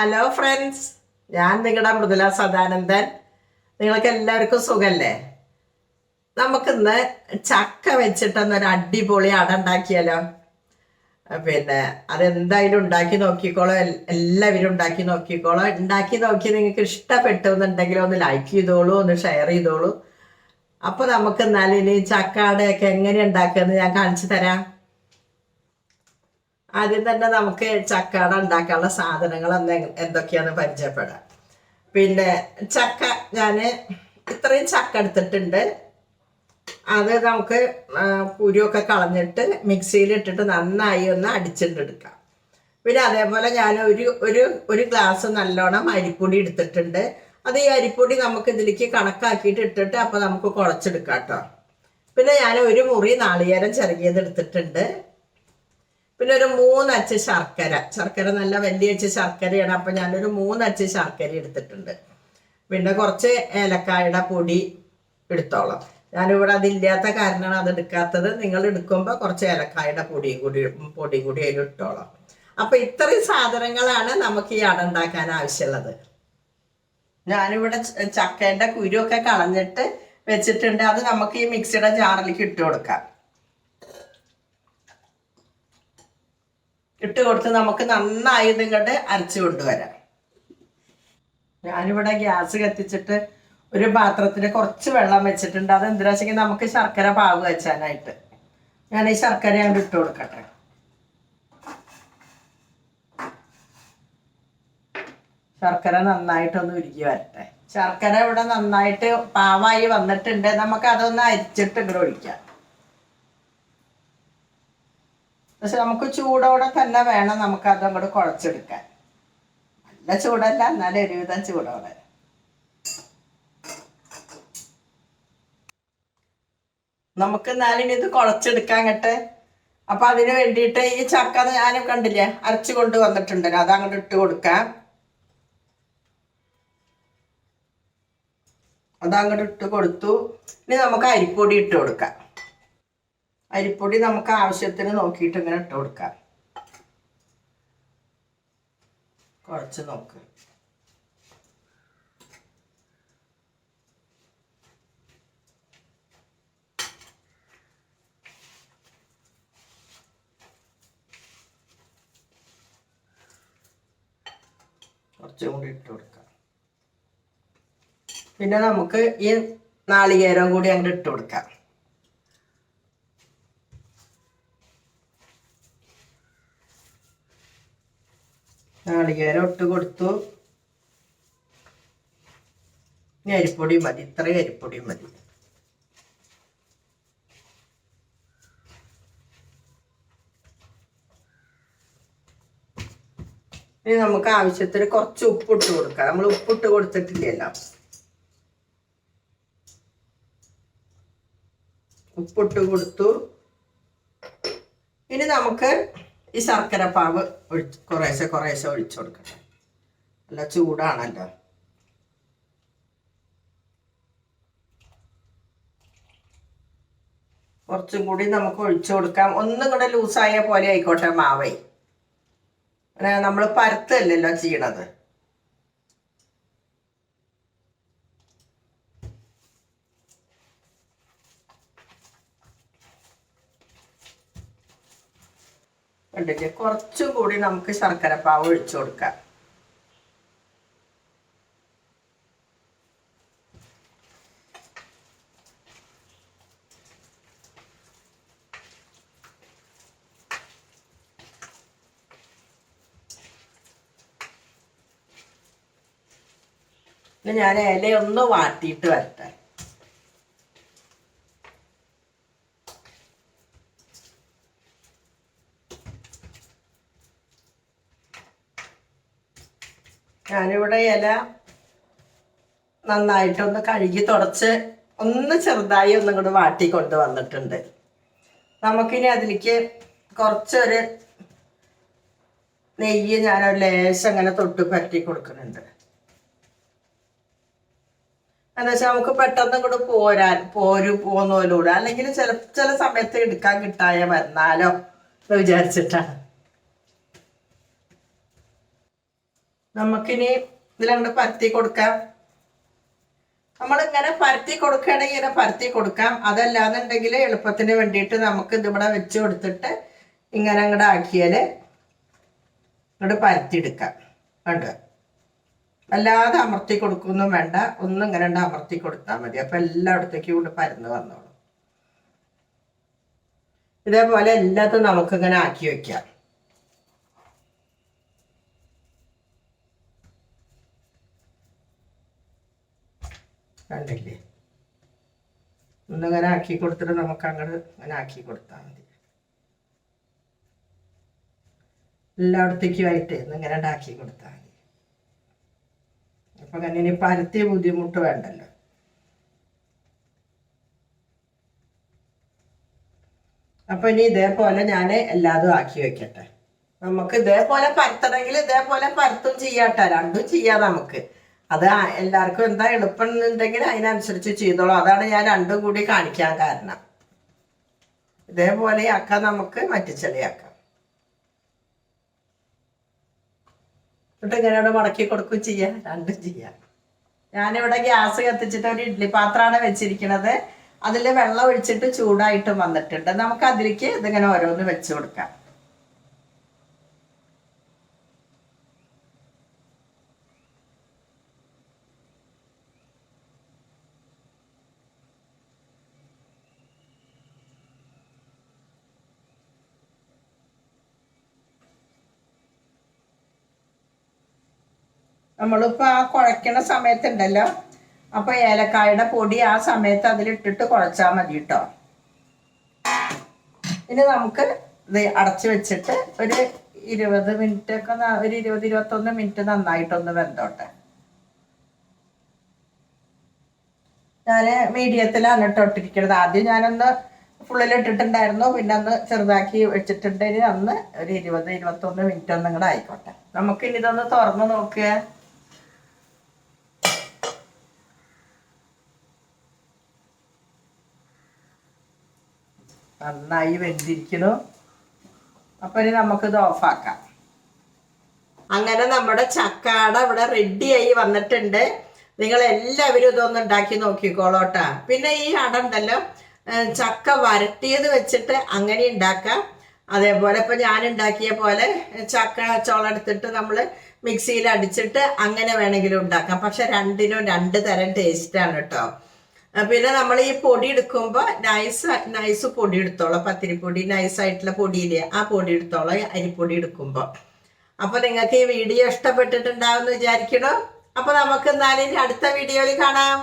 Hello friends, ഞാൻ നിങ്ങളുടെ മൃദുല സദാനന്ദൻ. നിങ്ങൾക്ക് എല്ലാവർക്കും സുഖല്ലേ? നമുക്കിന്ന് ചക്ക വെച്ചിട്ടെന്നൊരു അടിപൊളി അട ഉണ്ടാക്കിയാലോ? പിന്നെ അതെന്തായാലും ഉണ്ടാക്കി നോക്കിക്കോളൂ. എല്ലാവരും ഉണ്ടാക്കി നോക്കിക്കോളൂ. ഉണ്ടാക്കി നോക്കി നിങ്ങൾക്ക് ഇഷ്ടപ്പെട്ടു എന്നുണ്ടെങ്കിൽ ഒന്ന് ലൈക്ക് ചെയ്തോളൂ, ഒന്ന് ഷെയർ ചെയ്തോളൂ. അപ്പോൾ നമുക്ക് എന്നാലും ഇനി ചക്ക അടയൊക്കെ എങ്ങനെ ഉണ്ടാക്കുകയെന്ന് ഞാൻ കാണിച്ചു തരാം. ആദ്യം തന്നെ നമുക്ക് ചക്കട ഉണ്ടാക്കാനുള്ള സാധനങ്ങൾ എന്തൊക്കെയാണെന്ന് പരിചയപ്പെടാം. പിന്നെ ചക്ക ഞാൻ ഇത്രയും ചക്ക എടുത്തിട്ടുണ്ട്. അത് നമുക്ക് കുരുവൊക്കെ കളഞ്ഞിട്ട് മിക്സിയിൽ ഇട്ടിട്ട് നന്നായി ഒന്ന് അടിച്ചിട്ടെടുക്കാം. പിന്നെ അതേപോലെ ഞാൻ ഒരു ഗ്ലാസ് നല്ലോണം അരിപ്പൊടി എടുത്തിട്ടുണ്ട്. അത് ഈ അരിപ്പൊടി നമുക്ക് ഇതിലേക്ക് കണക്കാക്കിയിട്ട് ഇട്ടിട്ട് അപ്പോൾ നമുക്ക് കുഴച്ചെടുക്കാം കേട്ടോ. പിന്നെ ഞാൻ ഒരു മുറി നാളികേരം ചിരകിയത് എടുത്തിട്ടുണ്ട്. പിന്നെ ഒരു 3 അച്ച് ശർക്കര നല്ല വലിയ അച്ച് ശർക്കരയാണ്. അപ്പം ഞാനൊരു 3 അച്ച് ശർക്കര എടുത്തിട്ടുണ്ട്. പിന്നെ കുറച്ച് ഏലക്കായുടെ പൊടി എടുത്തോളാം. ഞാനിവിടെ അതില്ലാത്ത കാരണമാണ് അത് എടുക്കാത്തത്. നിങ്ങൾ എടുക്കുമ്പോൾ കുറച്ച് ഏലക്കായുടെ പൊടി കൂടി അതിൽ ഇട്ടോളാം. അപ്പം ഇത്രയും സാധനങ്ങളാണ് നമുക്ക് ഈ അട ഉണ്ടാക്കാൻ ആവശ്യമുള്ളത്. ഞാനിവിടെ ചക്കേൻ്റെ കുരുവൊക്കെ കളഞ്ഞിട്ട് വെച്ചിട്ടുണ്ട്. അത് നമുക്ക് ഈ മിക്സിയുടെ ജാറിലേക്ക് ഇട്ട് കൊടുക്കാം. ഇട്ട് കൊടുത്ത് നമുക്ക് നന്നായി ഇങ്ങോട്ട് അരച്ച് കൊണ്ടുവരാം. ഞാനിവിടെ ഗ്യാസ് കത്തിച്ചിട്ട് ഒരു പാത്രത്തിൽ കുറച്ച് വെള്ളം വെച്ചിട്ടുണ്ട്. അത് എന്തിനാ വെച്ചെങ്കിൽ നമുക്ക് ശർക്കര പാവ് വെച്ചാനായിട്ട്. ഞാൻ ഈ ശർക്കര അങ്ങോട്ട് ഇട്ട് കൊടുക്കട്ടെ. ശർക്കര നന്നായിട്ടൊന്ന് ഉരുകി വരട്ടെ. ശർക്കര ഇവിടെ നന്നായിട്ട് പാവായി വന്നിട്ടുണ്ട്. നമുക്ക് അതൊന്ന് അരിച്ചിട്ട് ഇങ്ങോട്ട് ഒഴിക്കാം. പക്ഷെ നമുക്ക് ചൂടോടെ തന്നെ വേണം നമുക്കത് അങ്ങോട്ട് കുഴച്ചെടുക്കാൻ. നല്ല ചൂടല്ല, എന്നാലും ഒരുവിധം ചൂടോടെ. നമുക്ക് എന്നാലും ഇത് കുഴച്ചെടുക്കാൻ അങ്ങോട്ട്. അപ്പം അതിന് വേണ്ടിയിട്ട് ഈ ചക്ക ഞാനും കണ്ടില്ലേ അരച്ചു കൊണ്ട് വന്നിട്ടുണ്ടല്ലോ, അത് അങ്ങോട്ട് ഇട്ട് കൊടുക്കാം. അതങ്ങോട്ട് ഇട്ട് കൊടുത്തു. ഇനി നമുക്ക് അരിപ്പൊടി ഇട്ട് കൊടുക്കാം. അരിപ്പൊടി നമുക്ക് ആവശ്യത്തിന് നോക്കിയിട്ട് ഇങ്ങനെ ഇട്ട് കൊടുക്കാം. കുറച്ച് നോക്ക്. കുറച്ചും കൂടി ഇട്ട് കൊടുക്കാം. പിന്നെ നമുക്ക് ഈ നാളികേരം കൂടി അങ്ങോട്ട് ഇട്ട് കൊടുക്കാം. നാളികേരം ഇട്ട് കൊടുത്തു. ഇനി അരിപ്പൊടി മതി, ഇത്രയും അരിപ്പൊടി മതി. ഇനി നമുക്ക് ആവശ്യത്തിന് കുറച്ച് ഉപ്പിട്ട് കൊടുക്കാം. നമ്മൾ ഉപ്പിട്ട് കൊടുത്തിട്ടില്ലല്ലോ. ഉപ്പിട്ട് കൊടുത്തു. ഇനി നമുക്ക് ഈ ശർക്കര പാവ് കുറേശ്ശെ ഒഴിച്ചു കൊടുക്കട്ടെ. നല്ല ചൂടാണല്ലോ. കുറച്ചും കൂടി നമുക്ക് ഒഴിച്ചു കൊടുക്കാം. ഒന്നും കൂടെ ലൂസായ പോലെ ആയിക്കോട്ടെ മാവേ. നമ്മൾ പരത്തല്ലല്ലോ ചെയ്യണത്. കണ്ടില്ലേ, കുറച്ചും കൂടി നമുക്ക് ശർക്കര പാവ് ഒഴിച്ചു കൊടുക്കാം. ഞാൻ ഇലയൊന്ന് വാട്ടിയിട്ട് വരട്ടെ. ഞാനിവിടെ ഇല നന്നായിട്ടൊന്ന് കഴുകി തുടച്ച് ഒന്ന് ചെറുതായി ഒന്നും കൂടി വാട്ടി കൊണ്ട് വന്നിട്ടുണ്ട്. നമുക്കിനി അതിലേക്ക് കുറച്ചൊരു നെയ്യ് ഞാനൊരു ലേശം അങ്ങനെ തൊട്ട് പരട്ടി കൊടുക്കുന്നുണ്ട്. എന്താ വെച്ചാൽ നമുക്ക് പെട്ടെന്ന് ഇങ്ങോട്ട് പോന്നോലൂടെ, അല്ലെങ്കിൽ ചില സമയത്ത് എടുക്കാൻ കിട്ടായ വന്നാലോ എന്ന് വിചാരിച്ചിട്ടാണ്. നമുക്കിനി ഇതിലങ്ങോട്ട് പരത്തി കൊടുക്കാം. നമ്മളിങ്ങനെ പരത്തി കൊടുക്കുകയാണെങ്കിൽ ഇങ്ങനെ പരത്തി കൊടുക്കാം. അതല്ലാന്നുണ്ടെങ്കിൽ എളുപ്പത്തിന് വേണ്ടിയിട്ട് നമുക്ക് ഇതിവിടെ വെച്ച് കൊടുത്തിട്ട് ഇങ്ങനെ അങ്ങോട്ട് ആക്കിയാൽ ഇങ്ങോട്ട് പരത്തിയെടുക്കാം. കണ്ട് അല്ലാതെ അമർത്തി കൊടുക്കൊന്നും വേണ്ട, ഒന്നും ഇങ്ങനെ അമർത്തി കൊടുത്താൽ മതി. അപ്പം എല്ലായിടത്തേക്കും കൊണ്ട് പരന്ന് വന്നോളും. ഇതേപോലെ എല്ലാത്തും നമുക്കിങ്ങനെ ആക്കി വയ്ക്കാം. കണ്ടില്ലേ? ഒന്നിങ്ങനെ ആക്കി കൊടുത്തിട്ട് നമുക്ക് അങ്ങോട്ട് ഇങ്ങനെ ആക്കി കൊടുത്താൽ മതി. എല്ലായിടത്തേക്കുമായിട്ട് ഇന്നിങ്ങനെ ഉണ്ടാക്കി കൊടുത്താൽ മതി. അപ്പം അങ്ങനെ ഇനി പരത്തിയ ബുദ്ധിമുട്ട് വേണ്ടല്ലോ. അപ്പം ഇനി ഇതേപോലെ ഞാൻ എല്ലാതും ആക്കി വെക്കട്ടെ. നമുക്ക് ഇതേപോലെ പരത്തണമെങ്കിൽ ഇതേപോലെ പരത്തും ചെയ്യാട്ടോ, രണ്ടും ചെയ്യാം നമുക്ക്. അത് എല്ലാവർക്കും എന്താ എളുപ്പം എന്നുണ്ടെങ്കിൽ അതിനനുസരിച്ച് ചെയ്തോളൂ. അതാണ് ഞാൻ രണ്ടും കൂടി കാണിക്കാൻ കാരണം. ഇതേപോലെ ആക്കാം, നമുക്ക് മറ്റിച്ചെളിയാക്കാം. എന്നിട്ട് ഇങ്ങനെ മടക്കി കൊടുക്കുകയും ചെയ്യാം, രണ്ടും ചെയ്യാം. ഞാനിവിടെ ഗ്യാസ് കത്തിച്ചിട്ട് ഒരു ഇഡ്ഡലി പാത്രമാണ് വെച്ചിരിക്കുന്നത്. അതിൽ വെള്ളം ഒഴിച്ചിട്ട് ചൂടായിട്ട് വന്നിട്ടുണ്ട്. നമുക്ക് അതിലേക്ക് ഇതിങ്ങനെ ഓരോന്ന് വെച്ച് കൊടുക്കാം. നമ്മളിപ്പോൾ ആ കുഴയ്ക്കണ സമയത്തുണ്ടല്ലോ, അപ്പോൾ ഏലക്കായുടെ പൊടി ആ സമയത്ത് അതിലിട്ടിട്ട് കുഴച്ചാൽ മതി കേട്ടോ. ഇനി നമുക്ക് ഇത് അടച്ചു വെച്ചിട്ട് ഒരു 20 മിനിറ്റ് ഒക്കെ, ഒരു 20-21 മിനിറ്റ് നന്നായിട്ടൊന്ന് വെന്തോട്ടെ. ഞാൻ മീഡിയത്തിലാണ് ഇട്ടിരിക്കുന്നത്. ആദ്യം ഞാനൊന്ന് ഫുള്ളിലിട്ടിട്ടുണ്ടായിരുന്നു, പിന്നെ ഒന്ന് ചെറുതാക്കി വെച്ചിട്ടുണ്ടെങ്കിൽ അന്ന് ഒരു 20-21 മിനിറ്റ് ഒന്നും കൂടെ ആയിക്കോട്ടെ. നമുക്കിനി ഇതൊന്ന് തുറന്ന് നോക്കുക. നന്നായി വെന്തിരിക്കുന്നു. അപ്പം ഇനി നമുക്കിത് ഓഫാക്കാം. അങ്ങനെ നമ്മുടെ ചക്കാട ഇവിടെ റെഡിയായി വന്നിട്ടുണ്ട്. നിങ്ങൾ എല്ലാവരും ഇതൊന്ന് ഉണ്ടാക്കി നോക്കിക്കോളോട്ടാ. പിന്നെ ഈ അട ഉണ്ടല്ലോ, ചക്ക വരട്ടിയത് വെച്ചിട്ട് അങ്ങനെ ഉണ്ടാക്കാം. അതേപോലെ ഇപ്പം ഞാൻ ഉണ്ടാക്കിയ പോലെ ചക്ക ചോളെടുത്തിട്ട് നമ്മൾ മിക്സിയിൽ അടിച്ചിട്ട് അങ്ങനെ വേണമെങ്കിലും ഉണ്ടാക്കാം. പക്ഷെ രണ്ടിനും 2 തരം ടേസ്റ്റാണ് കേട്ടോ. പിന്നെ നമ്മൾ ഈ പൊടി എടുക്കുമ്പോൾ നൈസ് പൊടി എടുത്തോളാം. പത്തിരിപ്പൊടി നൈസായിട്ടുള്ള പൊടിയില്ലേ, ആ പൊടി എടുത്തോളാം അരിപ്പൊടി എടുക്കുമ്പോൾ. അപ്പോൾ നിങ്ങൾക്ക് ഈ വീഡിയോ ഇഷ്ടപ്പെട്ടിട്ടുണ്ടാവുമെന്ന് വിചാരിക്കണം. അപ്പോൾ നമുക്ക് എന്നാലും അടുത്ത വീഡിയോയിൽ കാണാം.